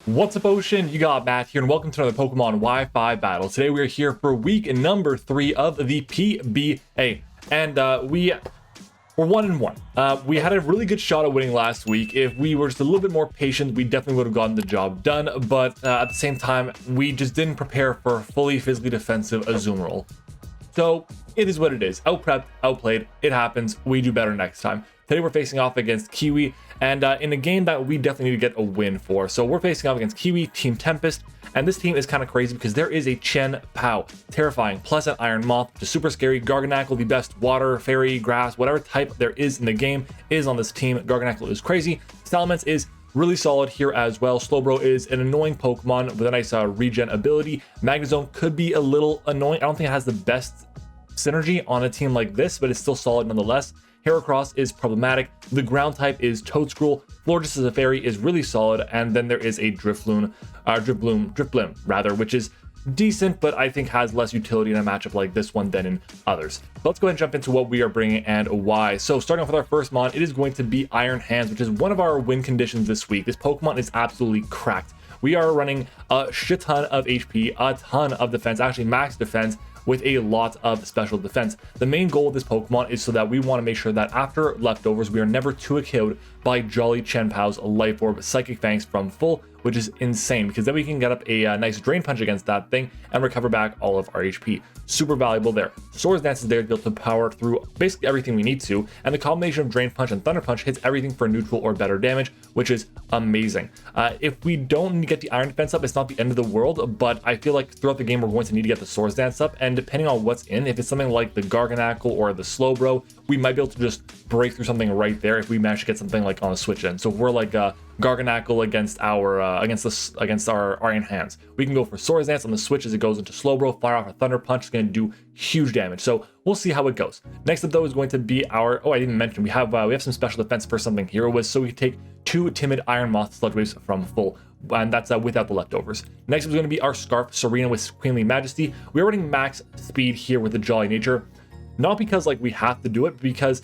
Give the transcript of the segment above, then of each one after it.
What's up, Ocean? You got Matt here, and welcome to another Pokemon Wi-Fi battle. Today we are here for week number 3 of the PBA, and we're 1-1. We had a really good shot at winning last week. If we were just a little bit more patient, we definitely would have gotten the job done, but at the same time, we just didn't prepare for a fully physically defensive Azumarill. So it is what it is. Out-prepped, outplayed, it happens. We do better next time. Today we're facing off against Kiwi, and in a game that we definitely need to get a win for. So we're facing off against Kiwi, Team Tempest, and this team is kind of crazy because there is a Chen Pao, terrifying, plus an Iron Moth, which is super scary. Garganackle, the best water, fairy, grass, whatever type there is in the game is on this team. Garganackle is crazy. Salamence is really solid here as well. Slowbro is an annoying Pokemon with a nice regen ability. Magnezone could be a little annoying. I don't think it has the best synergy on a team like this, but it's still solid nonetheless. Heracross is problematic. The ground type is Toedscruel. Florges as a fairy is really solid, and then there is a Drifloon, Drifblim, which is decent, but I think has less utility in a matchup like this one than in others. So let's go ahead and jump into what we are bringing and why. So starting off with our first mon, it is going to be Iron Hands, which is one of our win conditions this week. This Pokemon is absolutely cracked. We are running a shit ton of HP, a ton of defense, actually max defense, with a lot of special defense. The main goal of this Pokemon is so that we want to make sure that after leftovers, we are never too killed by Jolly Chen Pao's Life Orb Psychic Fangs from full, which is insane because then we can get up a nice Drain Punch against that thing and recover back all of our HP. Super valuable there. Swords Dance is there to be able to power through basically everything we need to, and the combination of Drain Punch and Thunder Punch hits everything for neutral or better damage, which is amazing. If we don't get the Iron Defense up, it's not the end of the world, but I feel like throughout the game we're going to need to get the Swords Dance up, and depending on what's in, if it's something like the Garganackle or the Slowbro, we might be able to just break through something right there if we manage to get something like on a switch in. So if we're like Garganackle against our Iron Hands, we can go for Swords Dance on the switch as it goes into Slowbro, fire off a Thunder Punch. It's going to do huge damage. So we'll see how it goes. Next up though is going to be our, I didn't mention, we have some special defense for something here, was so we take 2 Timid Iron Moth Sludge Waves from full, and that's without the leftovers. Next is going to be our Scarf Serena with Queenly Majesty. We're running max speed here with the Jolly Nature, not because like we have to do it, but because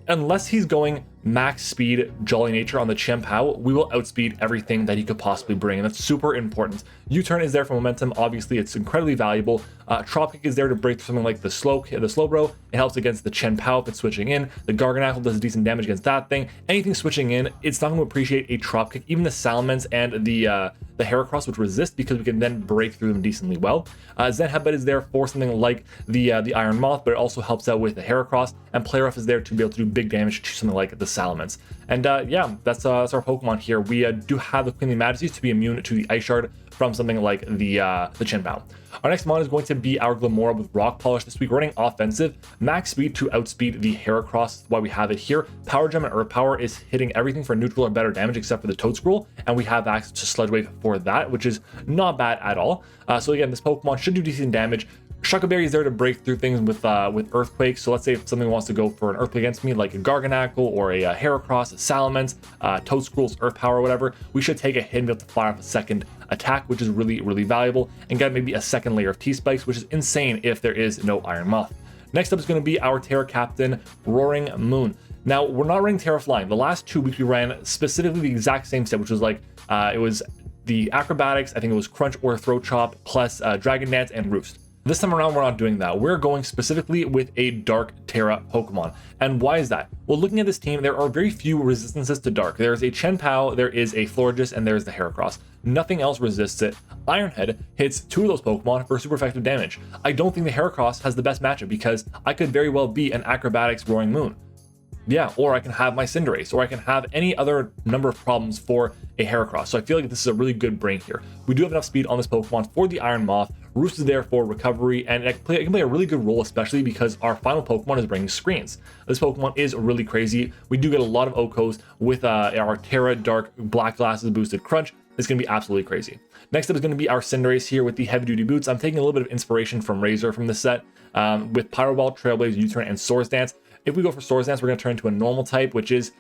unless he's going max speed Jolly Nature on the Chen Pao, we will outspeed everything that he could possibly bring, and that's super important. U-turn is there for momentum. Obviously, it's incredibly valuable. Trop Kick is there to break through something like the Slowbro. It helps against the Chen Pao if it's switching in. The Garganackle does decent damage against that thing. Anything switching in, it's not going to appreciate a Trop Kick. Even the Salamence and the Heracross, which resist, because we can then break through them decently well. Zen Headbutt is there for something like the Iron Moth, but it also helps out with the Heracross. And Play Rough is there to be able to do big damage to something like the Salamence. And yeah, that's our Pokemon here. We do have the Queenly Majesties to be immune to the Ice Shard from something like the Chen Pao. Our next mon is going to be our Glamora with Rock Polish this week. We're running offensive, max speed to outspeed the Heracross. Why we have it here. Power Gem and Earth Power is hitting everything for neutral or better damage except for the Toedscruel, and we have access to Sludge Wave for that, which is not bad at all. So again, this Pokemon should do decent damage. Shuckleberry is there to break through things with Earthquake. So let's say if something wants to go for an Earthquake against me, like a Garganackle or a Heracross, a Salamence, Toedscruel's Earth Power or whatever, we should take a hit and be able to fire off a second attack, which is really, really valuable, and get maybe a second layer of T-Spikes, which is insane if there is no Iron Moth. Next up is going to be our Terra Captain, Roaring Moon. Now, we're not running Terra Flying. The last 2 weeks we ran specifically the exact same set, which was like, it was the Acrobatics, I think it was Crunch or Throat Chop, plus Dragon Dance and Roost. This time around, we're not doing that. We're going specifically with a Dark Terra Pokemon. And why is that? Well, looking at this team, there are very few resistances to Dark. There's a Chen Pao, there is a Florges, and there's the Heracross. Nothing else resists it. Ironhead hits 2 of those Pokemon for super effective damage. I don't think the Heracross has the best matchup because I could very well be an Acrobatics Roaring Moon. Yeah, or I can have my Cinderace, or I can have any other number of problems for a Heracross. So I feel like this is a really good brain here. We do have enough speed on this Pokemon for the Iron Moth. Roost is there for recovery, and it can play a really good role, especially because our final Pokemon is bringing screens. This Pokemon is really crazy. We do get a lot of Okos with our Terra Dark Black Glasses boosted Crunch. It's going to be absolutely crazy. Next up is going to be our Cinderace here with the heavy duty boots. I'm taking a little bit of inspiration from Razor from this set with Pyro Ball, Trailblaze, U-turn, and Swords Dance. If we go for Swords Dance, we're going to turn into a normal type, which is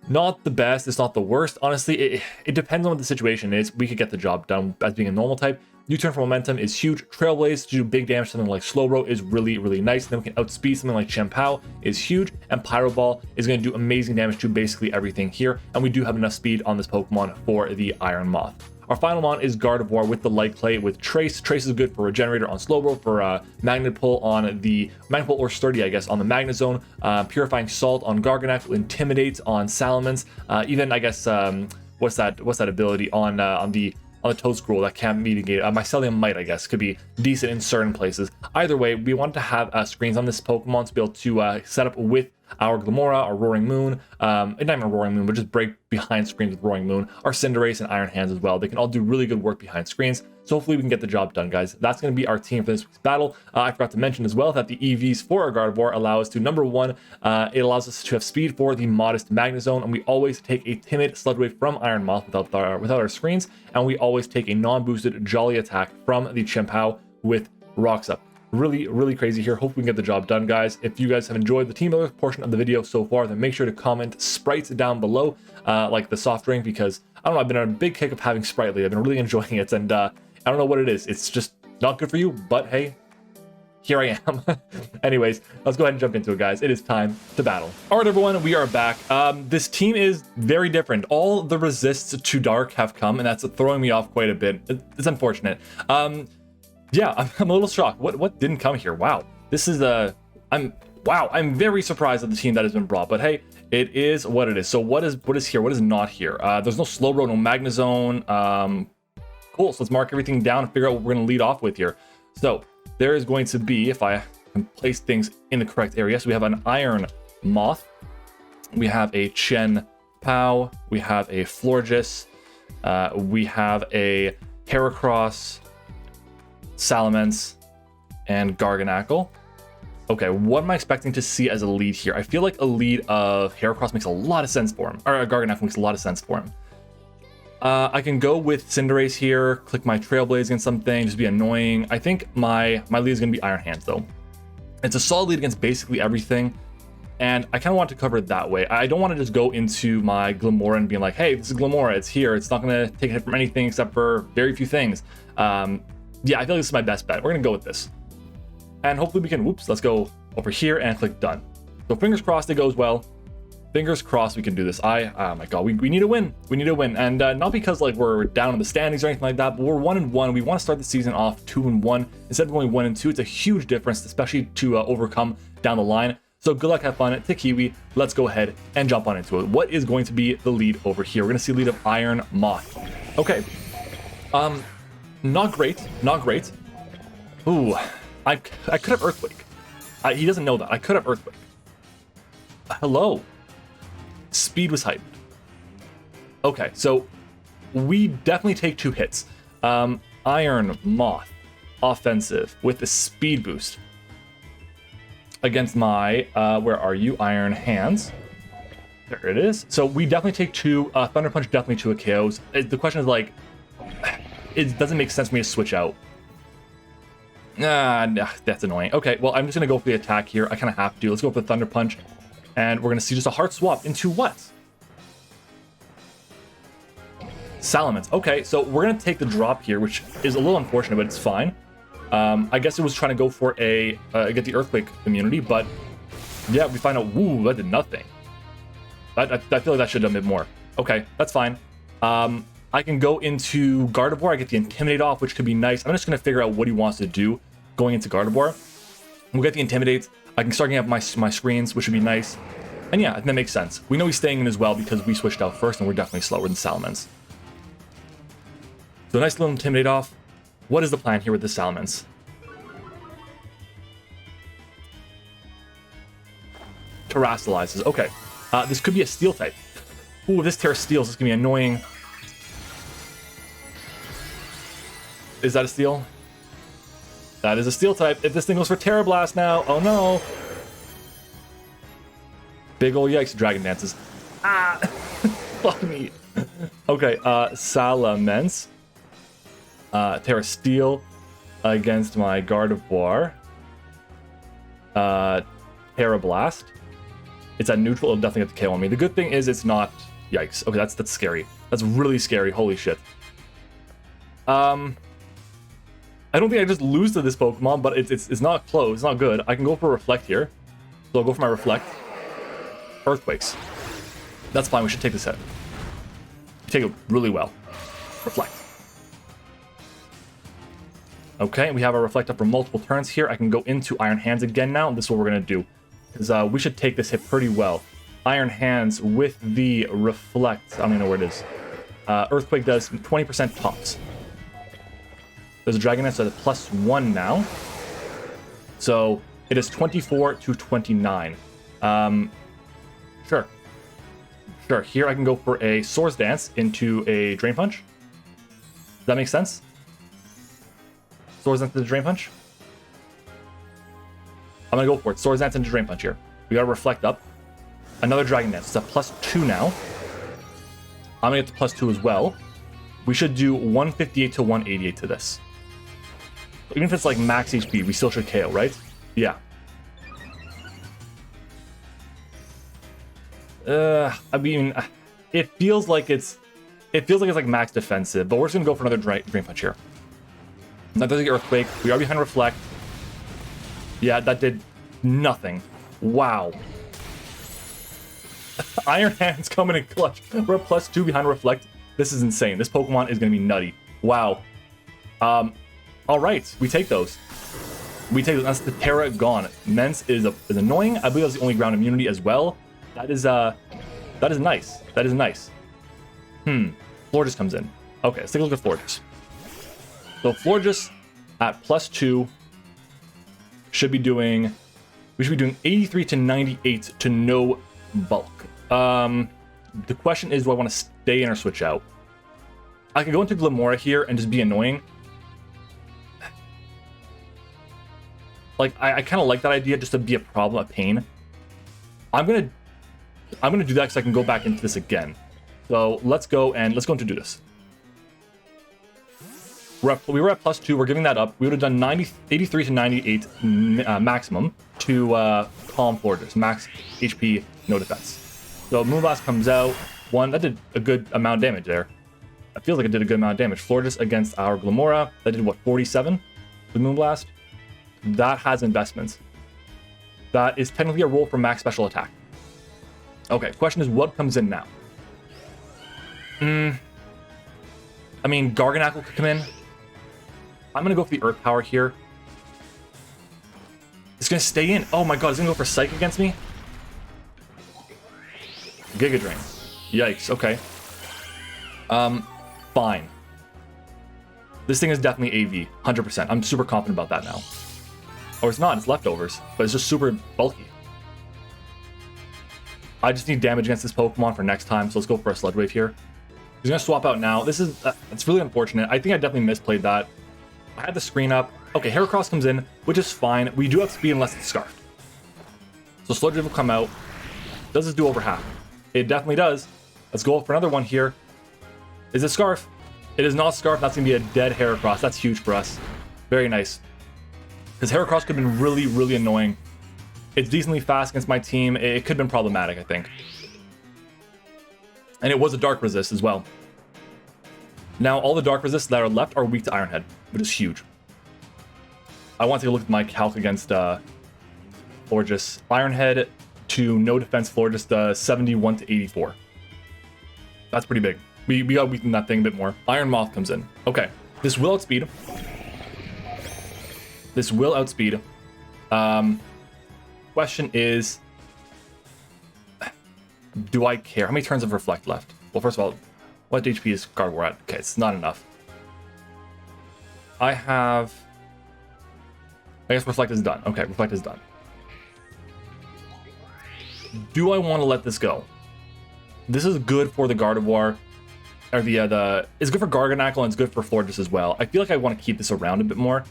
not the best. It's not the worst. Honestly, it depends on what the situation is. We could get the job done as being a normal type. U-turn for momentum is huge. Trailblaze to do big damage to something like Slowbro is really, really nice. And then we can outspeed something like Chen Pao is huge. And Pyro Ball is going to do amazing damage to basically everything here. And we do have enough speed on this Pokemon for the Iron Moth. Our final mon is Gardevoir with the Light Clay with Trace. Trace is good for Regenerator on Slowbro, for Magnet Pull on the Magnet Pull or Sturdy, I guess, on the Magnezone, Purifying Salt on Garganacl, Intimidate on Salamence, even I guess what's that ability on the Toedscroll that can't mitigate Mycelium Might, I guess, could be decent in certain places. Either way, we want to have screens on this Pokemon to be able to set up with our Glimmora, our Roaring Moon, not even a Roaring Moon, but just break behind screens with Roaring Moon, our Cinderace and Iron Hands as well. They can all do really good work behind screens, so hopefully we can get the job done, guys. That's going to be our team for this week's battle. I forgot to mention as well that the EVs for our Gardevoir allow us to, number one, it allows us to have speed for the modest Magnezone, and we always take a timid Sludge Wave from Iron Moth without our screens, and we always take a non-boosted Jolly Attack from the Chien-Pao with Rocks Up. Really crazy here. Hope we can get the job done, guys. If you guys have enjoyed the team builder portion of the video so far, then make sure to comment sprites down below, like the soft drink, because I don't know, I've been on a big kick of having Sprite lately. I've been really enjoying it, and I don't know what it is. It's just not good for you, but hey, here I am. Anyways, let's go ahead and jump into it, guys. It is time to battle. All right, everyone, we are back. This team is very different. All the resists to dark have come, and that's throwing me off quite a bit. It's unfortunate. Yeah, I'm a little shocked. What didn't come here? Wow, this is I'm very surprised at the team that has been brought. But hey, it is what it is. So what is here? What is not here? There's no Slowbro, no Magnezone. Cool. So let's mark everything down and figure out what we're gonna lead off with here. So there is going to be, if I can place things in the correct area, so we have an Iron Moth, we have a Chien-Pao, we have a Florges, we have a Heracross, Salamence, and Garganacl. Okay, what am I expecting to see as a lead here? I feel like a lead of Heracross makes a lot of sense for him, or Garganacl makes a lot of sense for him. I can go with Cinderace here, click my Trailblaze against something, just be annoying. I think my lead is going to be Iron Hands, though. It's a solid lead against basically everything, and I kind of want to cover it that way. I don't want to just go into my Glimmora and be like, hey, this is Glimmora, it's here, it's not going to take a hit from anything except for very few things. Yeah, I feel like this is my best bet. We're going to go with this. And hopefully we can, let's go over here and click done. So fingers crossed it goes well. Fingers crossed we can do this. Oh my god, we need a win. We need a win. And not because like we're down in the standings or anything like that, but we're 1-1. We want to start the season off 2-1 instead of going 1-2. It's a huge difference, especially to overcome down the line. So good luck, have fun. To Kiwi, let's go ahead and jump on into it. What is going to be the lead over here? We're going to see a lead of Iron Moth. Okay. Not great. Ooh, I could have Earthquake. He doesn't know that. I could have Earthquake. Hello. Speed was hyped. Okay, so we definitely take 2 hits. Iron Moth, offensive with a speed boost against my, where are you? Iron Hands. There it is. So we definitely take 2. Thunder Punch definitely 2 KOs. The question is like, it doesn't make sense for me to switch out. Nah, that's annoying. Okay, well, I'm just going to go for the attack here. I kind of have to. Let's go for the Thunder Punch. And we're going to see just a heart swap into what? Salamence. Okay, so we're going to take the drop here, which is a little unfortunate, but it's fine. I guess it was trying to go for a get the Earthquake immunity, but yeah, we find out, woo, that did nothing. I feel like that should have done a bit more. Okay, that's fine. I can go into Gardevoir. I get the Intimidate off, which could be nice. I'm just going to figure out what he wants to do going into Gardevoir. We'll get the Intimidate. I can start getting up my screens, which would be nice. And yeah, I think that makes sense. We know he's staying in as well because we switched out first, and we're definitely slower than Salamence. So nice little Intimidate off. What is the plan here with the Salamence? Terastallizes. Okay. This could be a Steel type. Ooh, if this Terra Steals, this is going to be annoying. Is that a Steel? That is a Steel type. If this thing goes for Terra Blast now, oh no. Big ol' yikes, Dragon Dances. Ah! Fuck me. Okay, Salamence. Terra Steel against my Gardevoir. Terra Blast. It's at neutral, it'll definitely get the KO on me. The good thing is it's not... Yikes. Okay, that's scary. That's really scary. Holy shit. I don't think I just lose to this Pokemon, but it's not close. It's not good. I can go for Reflect here. So I'll go for my Reflect. Earthquakes. That's fine. We should take this hit. We take it really well. Reflect. Okay, we have our reflect up for multiple turns here. I can go into Iron Hands again now. This is what we're going to do. Because we should take this hit pretty well. Iron Hands with the reflect. I don't even know where it is. Earthquake does 20% tops. There's a Dragon Dance at a +1 now. So it is 24 to 29. Sure. Sure. Here I can go for a Swords Dance into a Drain Punch. Does that make sense? Swords Dance into the Drain Punch? I'm going to go for it. Swords Dance into Drain Punch here. We got to reflect up. Another Dragon Dance. It's a +2 now. I'm going to get the +2 as well. We should do 158 to 188 to this. Even if it's like max HP, we still should KO, right? Yeah. I mean, it feels like it's like max defensive, but we're just gonna go for another Drain Punch here. That doesn't get Earthquake. We are behind Reflect. Yeah, that did nothing. Wow. Iron Hands coming in clutch. We're at +2 behind Reflect. This is insane. This Pokemon is gonna be nutty. Wow. All right, we take those. We take those. That's the Terra gone. Mence is annoying. I believe that's the only ground immunity as well. That is nice. That is nice. Florges comes in. Okay, let's take a look at Florges. So Florges at +2 should be doing. We should be doing 83 to 98 to no bulk. The question is, do I want to stay in or switch out? I could go into Glamora here and just be annoying. Like I kind of like that idea, just to be a problem, a pain. I'm gonna do that because I can go back into this again. So let's go into do this. We were at +2. We're giving that up. We would have done 83 to 98 maximum to calm Florges. Max HP, no defense. So Moonblast comes out. That did a good amount of damage there. It feels like it did a good amount of damage. Florges against our Glamora. That did what, 47 with Moonblast? That has investments. That is technically a roll for max special attack. Okay, question is, what comes in now? I mean, Garganacl could come in. I'm gonna go for the Earth Power here. It's gonna stay in. Oh my god, it's gonna go for Psych against me? Giga Drain. Yikes, okay. Fine. This thing is definitely AV, 100%. I'm super confident about that now. Or it's not, it's leftovers, but it's just super bulky. I just need damage against this Pokemon for next time, so let's go for a Sludge Wave here. He's gonna swap out now. This is, it's really unfortunate. I think I definitely misplayed that. I had the screen up. Okay, Heracross comes in, which is fine. We do have speed unless it's Scarfed. So Sludge Wave will come out. Does this do over half? It definitely does. Let's go for another one here. Is it Scarf? It is not Scarf. That's gonna be a dead Heracross. That's huge for us. Very nice. Because Heracross could have been really, really annoying. It's decently fast against my team. It could have been problematic, I think. And it was a Dark Resist as well. Now, all the Dark Resists that are left are weak to Iron Head, which is huge. I want to take a look at my calc against Florges. Iron Head to no defense Florges does 71 to 84. That's pretty big. We got to weaken that thing a bit more. Iron Moth comes in. Okay, this will outspeed. This will outspeed. Question is, do I care? How many turns of Reflect left? Well, first of all, what HP is Gardevoir at? Okay, it's not enough. I guess Reflect is done. Okay, Reflect is done. Do I want to let this go? This is good for the Gardevoir. Or it's good for Garganacl and it's good for Florges as well. I feel like I want to keep this around a bit more.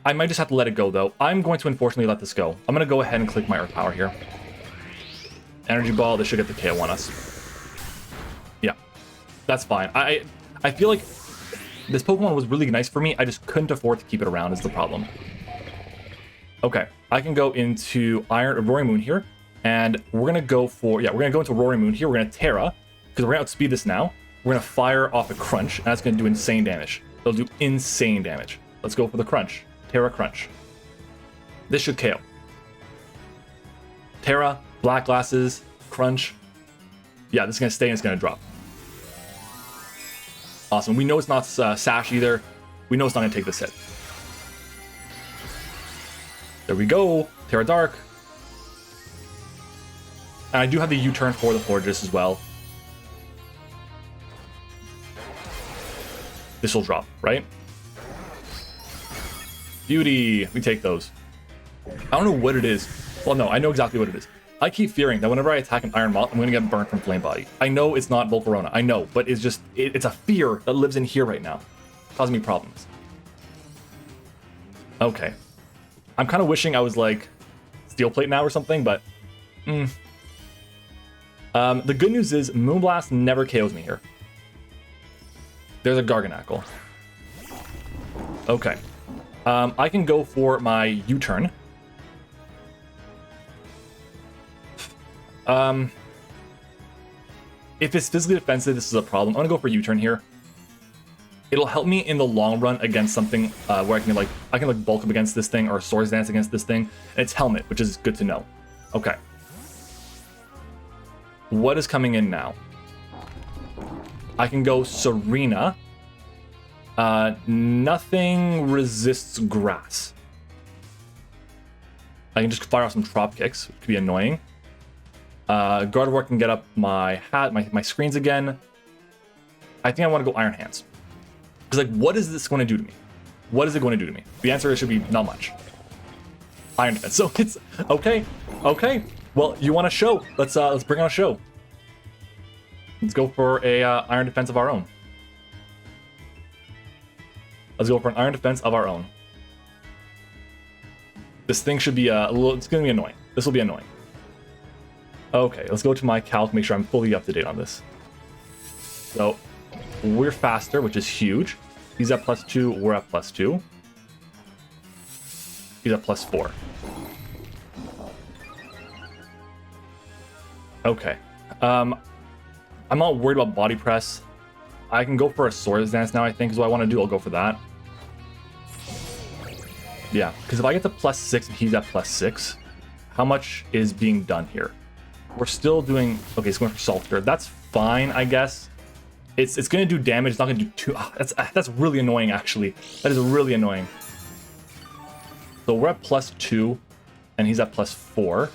I might just have to let it go, though. I'm going to unfortunately let this go. I'm going to go ahead and click my Earth Power here. Energy Ball, this should get the KO on us. Yeah, that's fine. I feel like this Pokemon was really nice for me. I just couldn't afford to keep it around is the problem. Okay, I can go into Roaring Moon here. And we're going to go for, we're going to go into Roaring Moon here. We're going to Terra, because we're going to outspeed this now. We're going to fire off a Crunch, and that's going to do insane damage. It'll do insane damage. Let's go for the Crunch. Terra Crunch. This should KO. Terra, Black Glasses, Crunch. Yeah, this is going to stay and it's going to drop. Awesome. We know it's not Sash either. We know it's not going to take this hit. There we go. Terra Dark. And I do have the U-turn for the Florges as well. This will drop, right? Beauty. We take those. I don't know what it is. Well, no, I know exactly what it is. I keep fearing that whenever I attack an Iron Moth, I'm going to get burnt from Flame Body. I know it's not Volcarona. I know, but it's just, it's a fear that lives in here right now. Causing me problems. Okay. I'm kind of wishing I was like Steel Plate now or something, but... The good news is Moonblast never KOs me here. There's a Garganackle. Okay. I can go for my U-turn. If it's physically defensive, this is a problem. I'm gonna go for U-turn here. It'll help me in the long run against something where I can bulk up against this thing or Swords Dance against this thing. And it's Helmet, which is good to know. Okay. What is coming in now? I can go Serena. Nothing resists grass. I can just fire off some Trop Kicks, which could be annoying. Gardevoir can get up my hat, my screens again. I think I want to go Iron Hands. Because, like, what is this going to do to me? What is it going to do to me? The answer should be not much. Iron Defense. So it's okay. Okay. Well, you want a show? Let's bring on a show. Let's go for a Iron Defense of our own. Let's go for an Iron Defense of our own. This thing should be a little. It's going to be annoying. This will be annoying. Okay, let's go to my calc, make sure I'm fully up to date on this. So, we're faster, which is huge. He's at +2, we're at +2. He's at +4. Okay. I'm not worried about body press. I can go for a Swords Dance now, I think, is what I want to do. I'll go for that. Yeah, because if I get to +6 and he's at +6, how much is being done here? We're still doing... Okay, it's going for Salter. That's fine, I guess. It's going to do damage. It's not going to do too... that's really annoying, actually. That is really annoying. So we're at +2, and he's at +4.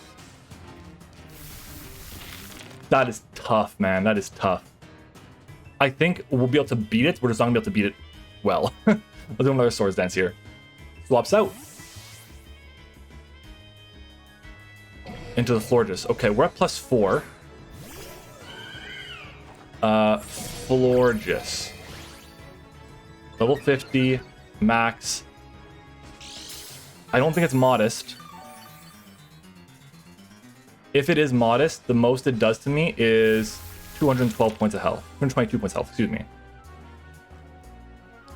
That is tough, man. That is tough. I think we'll be able to beat it. We're just not going to be able to beat it well. Let's do another Swords Dance here. Swaps out. Into the Florges. Okay, we're at +4. Florges. Level 50. Max. I don't think it's modest. If it is modest, the most it does to me is 212 points of health. 222 points of health, excuse me.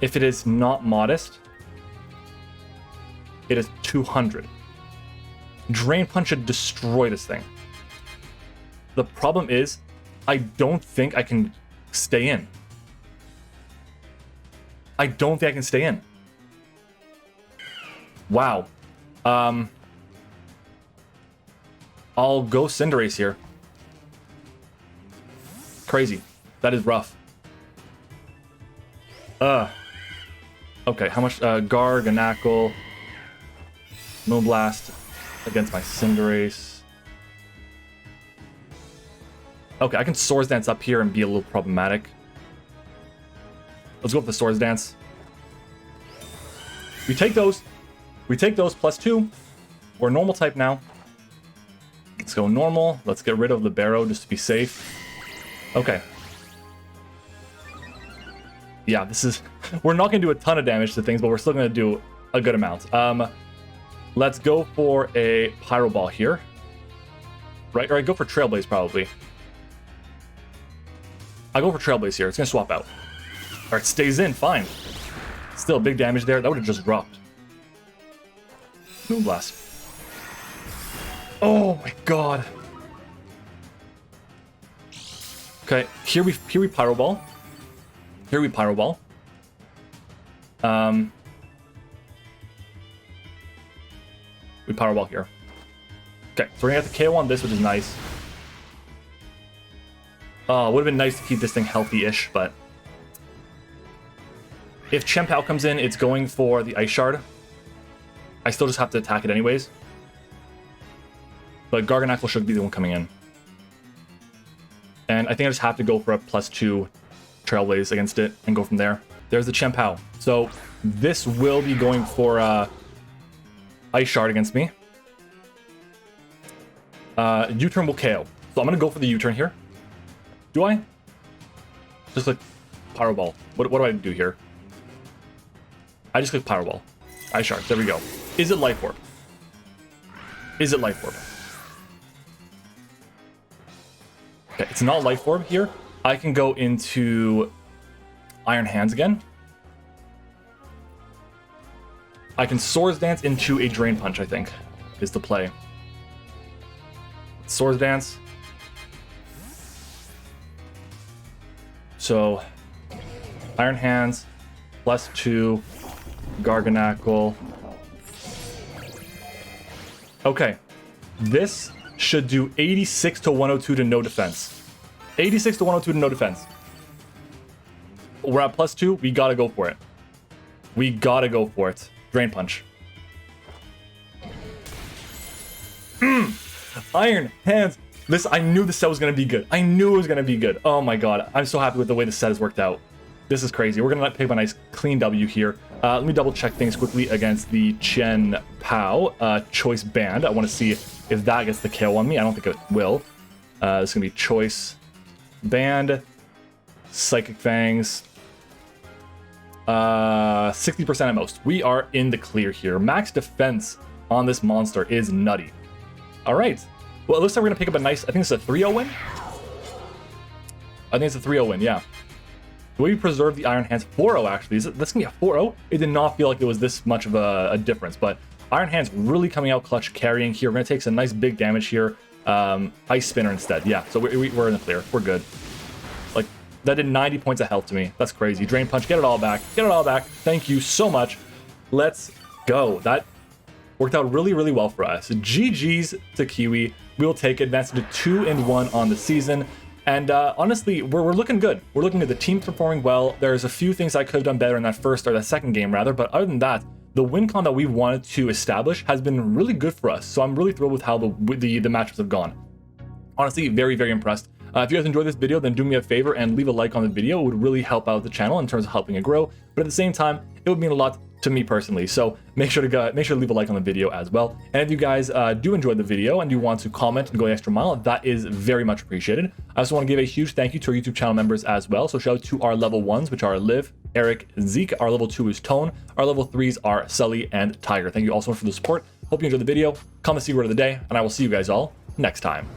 If it is not modest, it is 200. Drain Punch should destroy this thing. The problem is, I don't think I can stay in. I don't think I can stay in. Wow. I'll go Cinderace here. Crazy. That is rough. Okay, how much? Garganackle. Moonblast against my Cinderace. Okay, I can Swords Dance up here and be a little problematic. Let's go with the Swords Dance. We take those. We take those +2. We're normal type now. Let's go normal. Let's get rid of the Barrow just to be safe. Okay. Yeah, this is... We're not going to do a ton of damage to things, but we're still going to do a good amount. Let's go for a Pyro Ball here. Right? Or I go for Trailblaze, probably. I go for Trailblaze here. It's going to swap out. Alright, stays in. Fine. Still, big damage there. That would have just dropped. Moonblast. Oh my god. Okay, here we Pyro Ball. Here we Pyro Ball. We Pyro Ball here. Okay, so we're gonna get the KO on this, which is nice. Oh, it would have been nice to keep this thing healthy-ish, but If Chen Pao comes in, it's going for the Ice Shard. I still just have to attack it anyways. But Garganackle should be the one coming in. And I think I just have to go for a +2 Trailblaze against it and go from there. There's the Chen Pao. So this will be going for Ice Shard against me. U-turn will KO. So I'm going to go for the U-turn here. Do I? Just click Pyro Ball. What do I do here? I just click Pyro Ball. Ice Shard. There we go. Is it Life Orb? Is it Life Orb? Okay, it's not Life Orb here. I can go into Iron Hands again. I can Swords Dance into a Drain Punch, I think, is the play. Swords Dance. So, Iron Hands, +2, Garganackle. Okay, this should do 86 to 102 to no defense. 86 to 102 to no defense. We're at +2, we gotta go for it. We gotta go for it. Drain Punch. Iron Hands. This, I knew the set was going to be good. I knew it was going to be good. Oh my god. I'm so happy with the way the set has worked out. This is crazy. We're going to pick up a nice clean W here. Let me double check things quickly against the Chen Pao Choice Band. I want to see if that gets the KO on me. I don't think it will. This is going to be Choice Band. Psychic Fangs. 60% at most. We are in the clear here. Max defense on this monster is nutty. All right. Well, it looks like we're going to pick up a nice, I think it's a 3-0 win. I think it's a 3-0 win, yeah. The way we preserve the Iron Hands, 4-0 actually. That's going to be a 4-0? It did not feel like it was this much of a difference, but Iron Hands really coming out clutch, carrying here. We're going to take some nice big damage here. Ice Spinner instead, yeah. So we're in the clear. We're good. Like, that did 90 points of health to me. That's crazy. Drain Punch, get it all back. Get it all back. Thank you so much. Let's go. That worked out really, really well for us. GG's to Kiwi. We'll take advanced to 2-1 on the season. And honestly, we're looking good. We're looking good. The team's performing well. There's a few things I could have done better in that first or that second game, rather. But other than that, the win con that we wanted to establish has been really good for us. So I'm really thrilled with how the matchups have gone. Honestly, very, very impressed. If you guys enjoyed this video, then do me a favor and leave a like on the video. It would really help out the channel in terms of helping it grow. But at the same time, it would mean a lot to me personally. So make sure to leave a like on the video as well. And if you guys do enjoy the video and you want to comment and go the extra mile, that is very much appreciated. I also want to give a huge thank you to our YouTube channel members as well. So shout out to our level 1s, which are Liv, Eric, Zeke. Our level 2 is Tone. Our level 3s are Sully and Tiger. Thank you all so much for the support. Hope you enjoyed the video. Comment the secret of the day, and I will see you guys all next time.